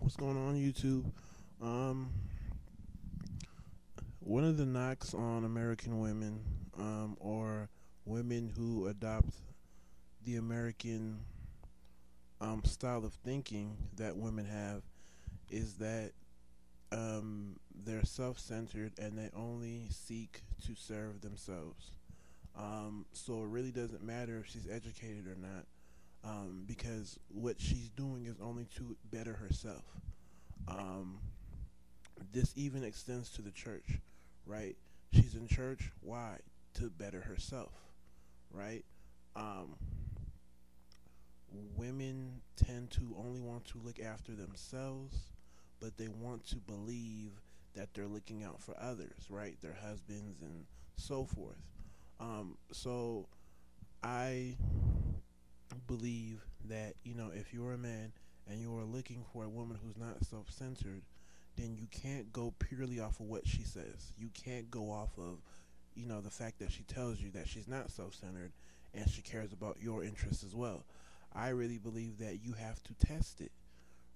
What's going on, YouTube? Um, One of the knocks on American women, or women who adopt the American style of thinking that women have, is that they're self-centered and they only seek to serve themselves. So it really doesn't matter if she's educated or not, because what she's doing is only to better herself. Um, this even extends to the church, right? She's in church. Why? To better herself, right? Um, Women tend to only want to look after themselves, but they want to believe that they're looking out for others, right? Their husbands and so forth. So I believe that, if you're a man and you are looking for a woman who's not self-centered, then you can't go purely off of what she says. You can't go off of, the fact that she tells you that she's not self-centered and she cares about your interests as well. I really believe that you have to test it,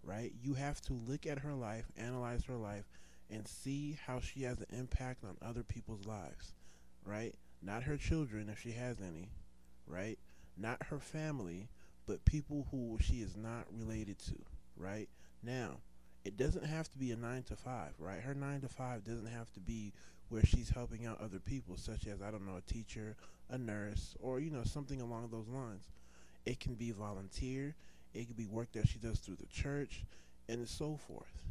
right? You have to look at her life, analyze her life, and see how she has an impact on other people's lives, right? Not her children, if she has any, right? Not her family, but people who she is not related to, right? Now, it doesn't have to be a 9 to 5, right? Her 9 to 5 doesn't have to be where she's helping out other people, such as, I don't know, a teacher, a nurse, or, something along those lines. It can be volunteer, it can be work that she does through the church, and so forth,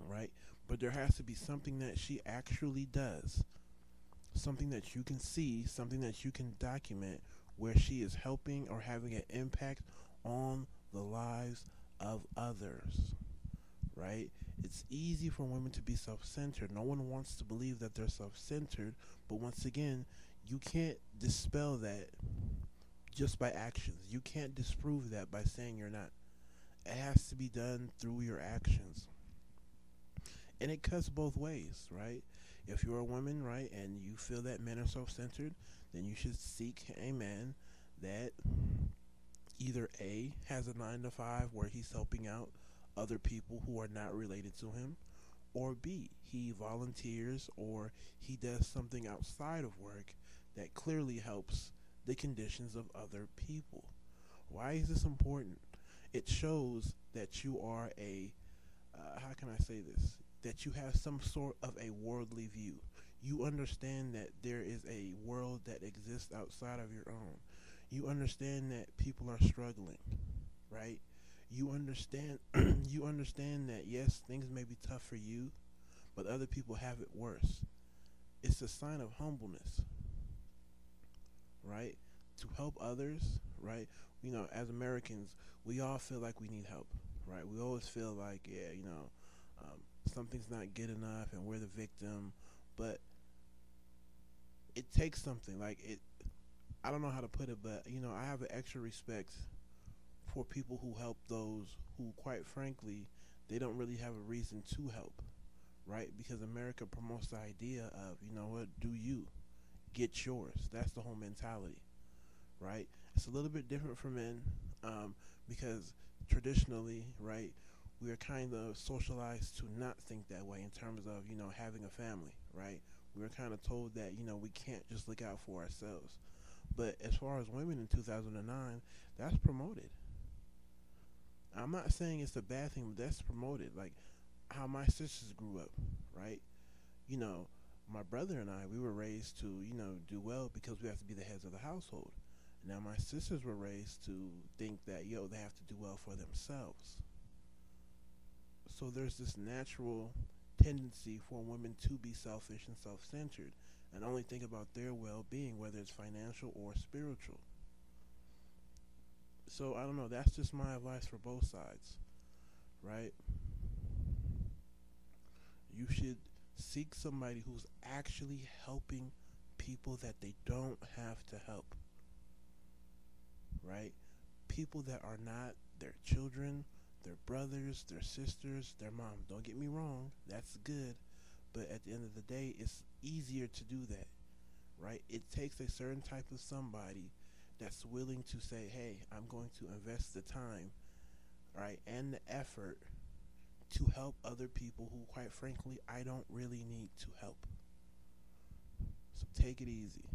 right? But there has to be something that she actually does, something that you can see, something that you can document where she is helping or having an impact on the lives of others, right? It's easy for women to be self centered. No one wants to believe that they're self centered, but once again, you can't dispel that just by actions. You can't disprove that by saying you're not. It has to be done through your actions. And it cuts both ways, right? If you're a woman, right, and you feel that men are self centered, then you should seek a man that either A, has a 9 to 5 where he's helping out other people who are not related to him, or B, he volunteers or he does something outside of work that clearly helps the conditions of other people. Why is this important? It shows that you are how can I say this? That you have some sort of a worldly view. You understand that there is a world that exists outside of your own. You understand that people are struggling, right? You understand you understand that yes, things may be tough for you, but other people have it worse. It's a sign of humbleness, right? To help others, right? As Americans, we all feel like we need help, right? We always feel like, yeah, something's not good enough and we're the victim, but it takes something. Like it, I don't know how to put it, but I have an extra respect for people who help those who, quite frankly, they don't really have a reason to help, right? Because America promotes the idea of, what, do you get yours? That's the whole mentality, right? It's a little bit different for men, because traditionally, right, we are kind of socialized to not think that way in terms of, having a family, right? We are kind of told that, we can't just look out for ourselves. But as far as women in 2009, that's promoted. I'm not saying it's a bad thing, but that's promoted. Like how my sisters grew up, right? You know, my brother and I, we were raised to, do well because we have to be the heads of the household. Now my sisters were raised to think that, they have to do well for themselves. So there's this natural tendency for women to be selfish and self-centered and only think about their well-being, whether it's financial or spiritual. So I don't know, that's just my advice for both sides, right? You should seek somebody who's actually helping people that they don't have to help, right? People that are not their children, their brothers, their sisters, their mom. Don't get me wrong, that's good, but at the end of the day, it's easier to do that, right? It takes a certain type of somebody that's willing to say, hey, I'm going to invest the time, right, and the effort to help other people who, quite frankly, I don't really need to help. So take it easy.